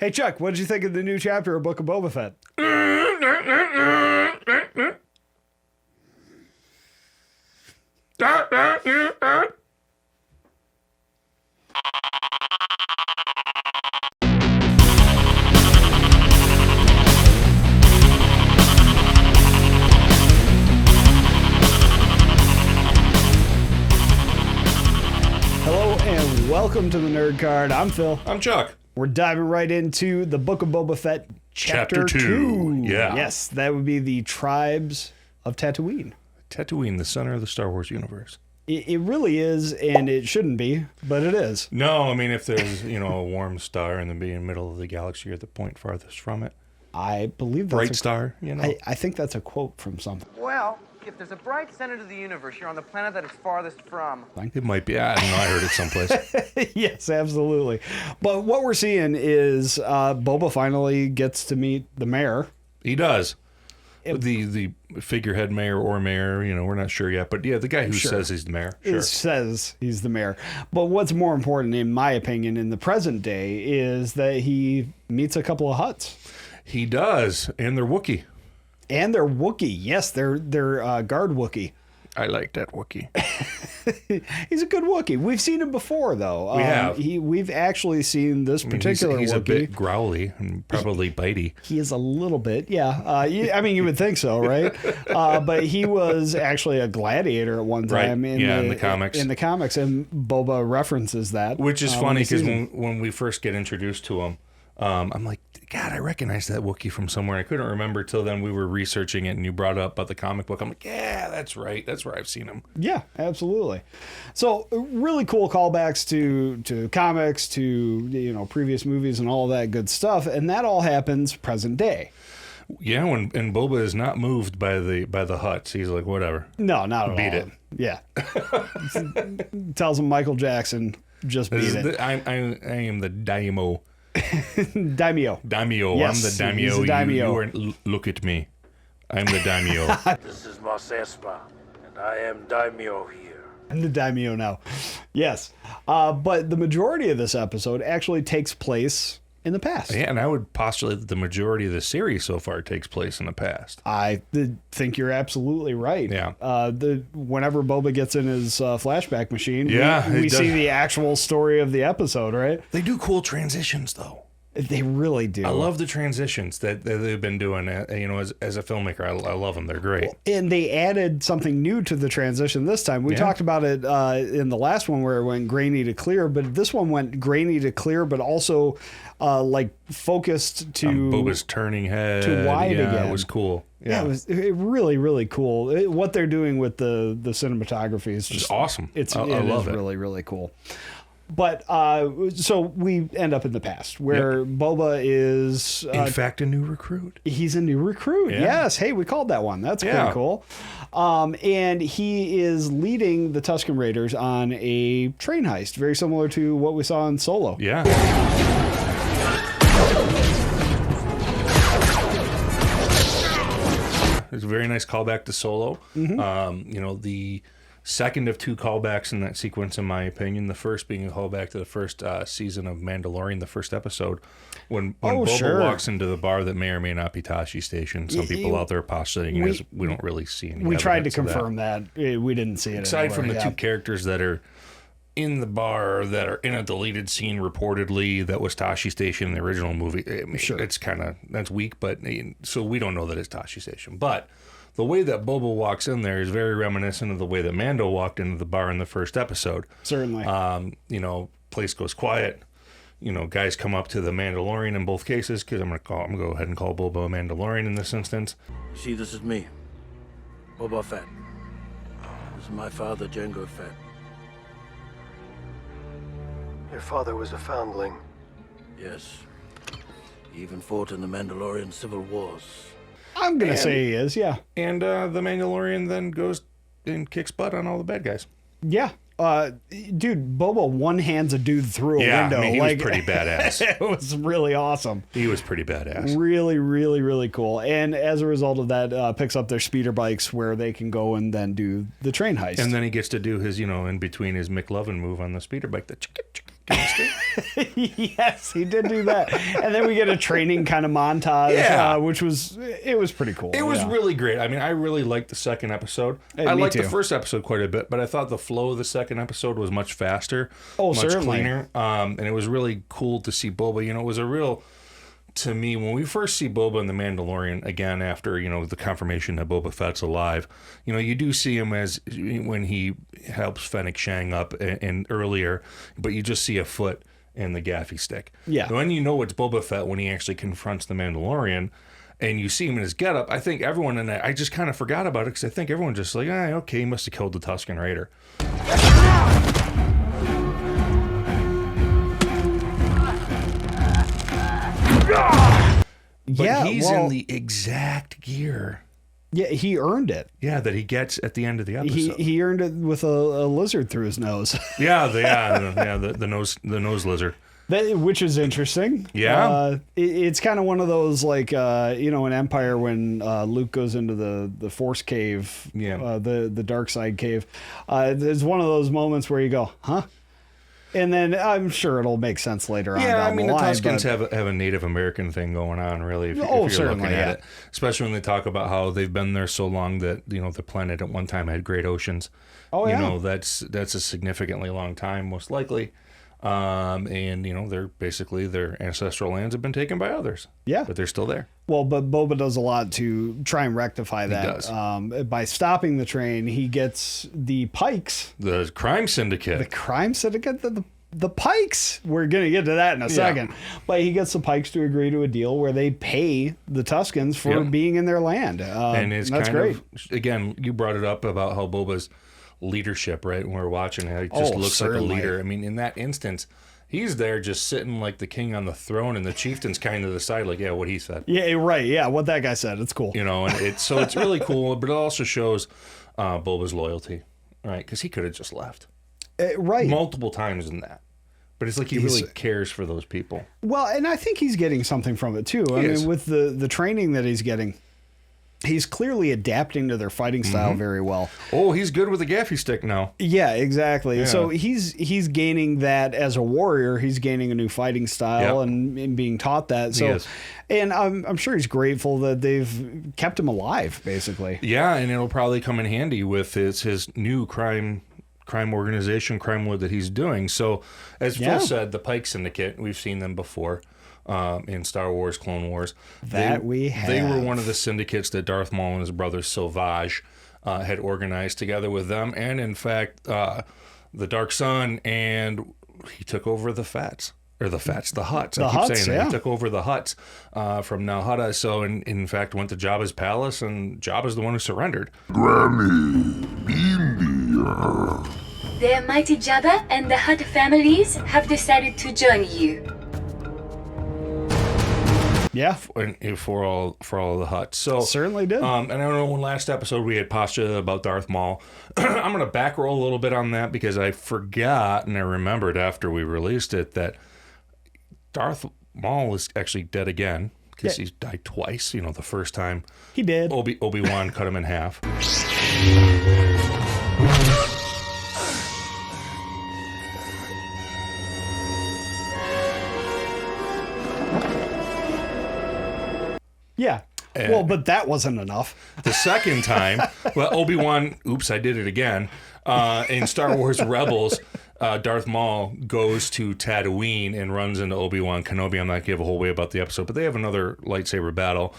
Hey, Chuck, what did you think of the new chapter of Book of Boba Fett? Hello and welcome to the Nerd Card. I'm Phil. I'm Chuck. We're diving right into the Book of Boba Fett Chapter 2. Yeah. Yes, that would be the Tribes of Tatooine. Tatooine, the center of the Star Wars universe. It really is, and it shouldn't be, but it is. No, I mean, if there's, a warm star in the middle of the galaxy or the point farthest from it. I believe that's Bright star, I think that's a quote from something. Well, if there's a bright center to the universe, you're on the planet that it's farthest from. It might be. I don't know. I heard it someplace. Yes, absolutely. But what we're seeing is Boba finally gets to meet the mayor. He does. The figurehead mayor or mayor, we're not sure yet. But yeah, the guy who says he's the mayor. Sure. It says he's the mayor. But what's more important, in my opinion, in the present day, is that he meets a couple of Hutts. He does. And they're Wookiee. And they're Wookiee. Yes, they're guard Wookiee. I like that Wookiee. He's a good Wookiee. We've seen him before, though. We have. We've actually seen this particular he's Wookiee. a bit growly and probably bitey. He is a little bit, yeah. I mean, you would think so, right? But he was actually a gladiator at one time in the comics. In the comics, and Boba references that. Which is funny because when we first get introduced to him, I'm like, God, I recognize that Wookiee from somewhere. I couldn't remember till then. We were researching it, and you brought up about the comic book. I'm like, yeah, that's right. That's where I've seen him. Yeah, absolutely. So really cool callbacks to comics, to previous movies, and all that good stuff. And that all happens present day. Yeah, and Boba is not moved by the Hutts. He's like, whatever. No, not at all. Beat it. Yeah. Tells him Michael Jackson, just beat it. I am the daimyo. Daimyo. Daimyo. Yes, I'm the daimyo. he's a daimyo. Look at me. I'm the daimyo. This is Mos Espa, and I am daimyo here. I'm the daimyo now. Yes. But the majority of this episode actually takes place in the past. Yeah, and I would postulate that the majority of the series so far takes place in the past. I think you're absolutely right. Yeah. Whenever Boba gets in his flashback machine, yeah, we see the actual story of the episode, right? They do cool transitions, though. They really do. I love the transitions that they've been doing. As a filmmaker, I love them. They're great. And they added something new to the transition this time. We talked about it in the last one where it went grainy to clear, but this one went grainy to clear, but also focused to Boba's turning head to wide again. It was cool. Yeah, it was really, really cool. What they're doing with the cinematography is just awesome. I love it. Really, really cool. But so we end up in the past where Boba is in fact a new recruit. He's a new recruit. Yeah. Yes. Hey, we called that one. That's pretty cool. And he is leading the Tusken Raiders on a train heist, very similar to what we saw in Solo. Yeah. It's a very nice callback to Solo. Mm-hmm. The second of two callbacks in that sequence, in my opinion. The first being a callback to the first season of Mandalorian, the first episode, when Boba walks into the bar that may or may not be Tashi Station. Some people out there are postulating we don't really see any. We tried to confirm that. We didn't see it. Aside from the two characters that are in the bar that are in a deleted scene reportedly that was Tashi Station in the original movie. I mean, it's that's weak, but so we don't know that it's Tashi Station, but. The way that Boba walks in there is very reminiscent of the way that Mando walked into the bar in the first episode. Certainly. Place goes quiet. Guys come up to the Mandalorian in both cases because I'm gonna go ahead and call Boba a Mandalorian in this instance. See, this is me, Boba Fett. This is my father, Jango Fett. Your father was a foundling. Yes. He even fought in the Mandalorian civil wars. I'm going to say he is, yeah. And the Mandalorian then goes and kicks butt on all the bad guys. Yeah. Dude, Boba one-hands a dude through a window. I mean, he was pretty badass. It was really awesome. He was pretty badass. Really, really, really cool. And as a result of that, picks up their speeder bikes where they can go and then do the train heist. And then he gets to do his, in between his McLovin move on the speeder bike. gangster. Yes, he did do that. And then we get a training kind of montage, which was pretty cool. It was really great. I mean, I really liked the second episode. I liked the first episode quite a bit, but I thought the flow of the second episode was much faster, much cleaner. And it was really cool to see Boba. It was a real... To me, when we first see Boba in The Mandalorian, again, after, the confirmation that Boba Fett's alive, you do see him as when he helps Fennec Shand up and earlier, but you just see a foot in the gaffy stick. Yeah. When it's Boba Fett when he actually confronts the Mandalorian and you see him in his getup, I think everyone in that, I just kind of forgot about it because I think everyone's just like, okay, he must have killed the Tusken Raider. But he's in the exact gear. Yeah, he earned it. Yeah, that he gets at the end of the episode. He earned it with a lizard through his nose. the nose lizard. Which is interesting. Yeah. It's kind of one of those like in Empire when Luke goes into the Force cave, the dark side cave. It's one of those moments where you go, huh? And then I'm sure it'll make sense later on. Yeah, down the line, Tuskens have a Native American thing going on, really. If you're looking at it, especially when they talk about how they've been there so long that the planet at one time had great oceans. Oh yeah, that's a significantly long time, most likely. And their ancestral lands have been taken by others. Yeah, but they're still there. Well, but Boba does a lot to try and rectify that. He does. By stopping the train, he gets the Pikes. The crime syndicate. The Pikes. We're going to get to that in a second. But he gets the Pikes to agree to a deal where they pay the Tuskens for being in their land. And it's that's great. Again, you brought it up about how Boba's leadership, right? When we're watching it, he just looks like a leader. I mean, in that instance... He's there just sitting like the king on the throne, and the chieftain's kind of the side, like, what he said. Yeah, right. Yeah, what that guy said. It's cool. And it's really cool, but it also shows Boba's loyalty, right? Because he could have just left. Right. Multiple times in that. But it's like he really cares for those people. Well, and I think he's getting something from it, too. I mean, with the training that he's getting, he's clearly adapting to their fighting style very well. Oh, he's good with a gaffy stick now. Yeah, exactly. Yeah. So he's gaining that as a warrior. He's gaining a new fighting style and being taught that. So, and I'm sure he's grateful that they've kept him alive, basically. Yeah, and it'll probably come in handy with his new crime organization, crime lord that he's doing. So, as Phil said, the Pike Syndicate, we've seen them before. In Star Wars, Clone Wars. They were one of the syndicates that Darth Maul and his brother Sauvage had organized together with them. And in fact, the Dark Sun, and he took over the Hutts. I keep saying that. He took over the Hutts from Nal Hutta. So, in fact, went to Jabba's palace, and Jabba's the one who surrendered. Granny, India. The mighty Jabba and the Hutt families have decided to join you. Yeah, for all the Hutts. So certainly did. And I don't know, when last episode we had postulated about Darth Maul. I'm going to backroll a little bit on that because I forgot and I remembered after we released it that Darth Maul is actually dead again because he's died twice. The first time he did. Obi-Wan cut him in half. Yeah. Well, but that wasn't enough. The second time, Obi-Wan, I did it again. In Star Wars Rebels, Darth Maul goes to Tatooine and runs into Obi-Wan Kenobi. I'm not going to give a whole way about the episode, but they have another lightsaber battle.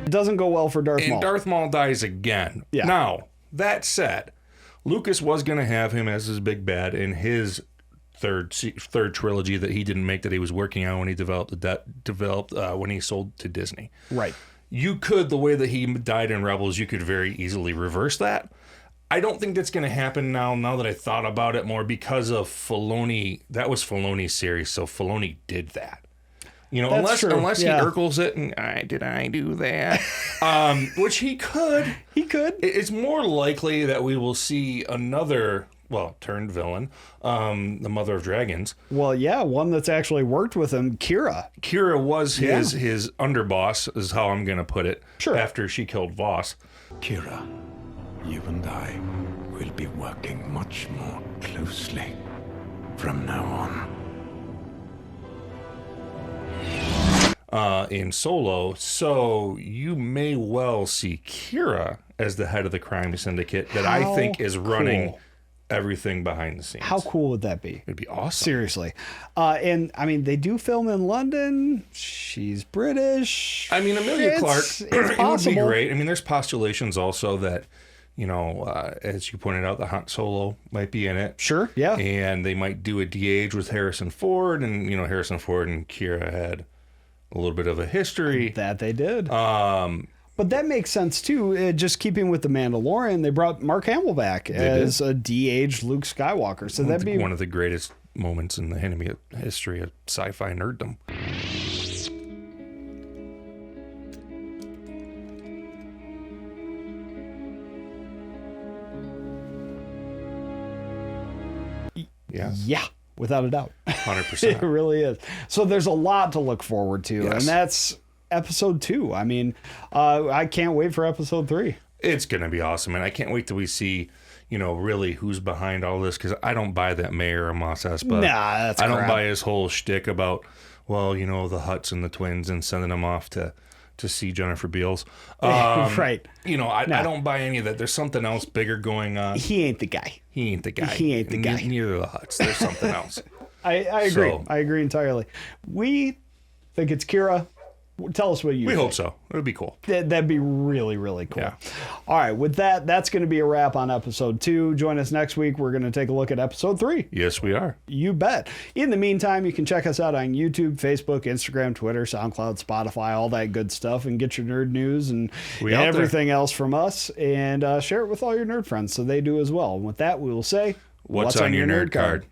It doesn't go well for Darth Maul. And Darth Maul dies again. Yeah. Now, that said, Lucas was going to have him as his big bad in his third trilogy that he didn't make, that he was working on when he developed when he sold to Disney. Right. You could, the way that he died in Rebels, you could very easily reverse that. I don't think that's going to happen now that I thought about it more, because of Filoni. That was Filoni's series, so Filoni did that. Unless he Urkels it and did I do that? Which he could. He could. It's more likely that we will see another turned villain, the Mother of Dragons. Well, yeah, one that's actually worked with him, Kira. Kira was his underboss, is how I'm going to put it. Sure. After she killed Voss. Kira, you and I will be working much more closely from now on. In Solo, so you may well see Kira as the head of the crime syndicate that I think is running everything behind the scenes. How cool would that be? It'd be awesome. Seriously. And I mean, they do film in London. She's British. I mean, Emilia Clarke, it would be great. I mean, there's postulations also that, as you pointed out, the Han Solo might be in it. Sure, yeah. And they might do a de-age with Harrison Ford, and, Harrison Ford and Kira had a little bit of a history. That they did. But that makes sense, too. Just keeping with The Mandalorian, they brought Mark Hamill back as a de-aged Luke Skywalker. So that'd be one of the greatest moments in the history of sci-fi nerddom. Yeah, without a doubt. 100%. It really is. So there's a lot to look forward to, and that's episode 2. I mean, I can't wait for episode 3. It's going to be awesome, and I can't wait till we see, really who's behind all this, because I don't buy that Mayor Mos Espa. Nah, that's I don't crap. buy his whole shtick about, the Hutts and the twins and sending them off to see Jennifer Beals. Right. I don't buy any of that. There's something else bigger going on. He ain't the guy. He ain't the guy. Neither are the Hutts. There's something else. I agree. I agree entirely. We think it's Kira. Tell us what you think. We hope so. It would be cool. That'd be really, really cool. Yeah. All right. With that, that's going to be a wrap on episode 2. Join us next week. We're going to take a look at episode 3. Yes, we are. You bet. In the meantime, you can check us out on YouTube, Facebook, Instagram, Twitter, SoundCloud, Spotify, all that good stuff, and get your nerd news and everything else from us, and share it with all your nerd friends so they do as well. And with that, we will say, What's on your nerd card?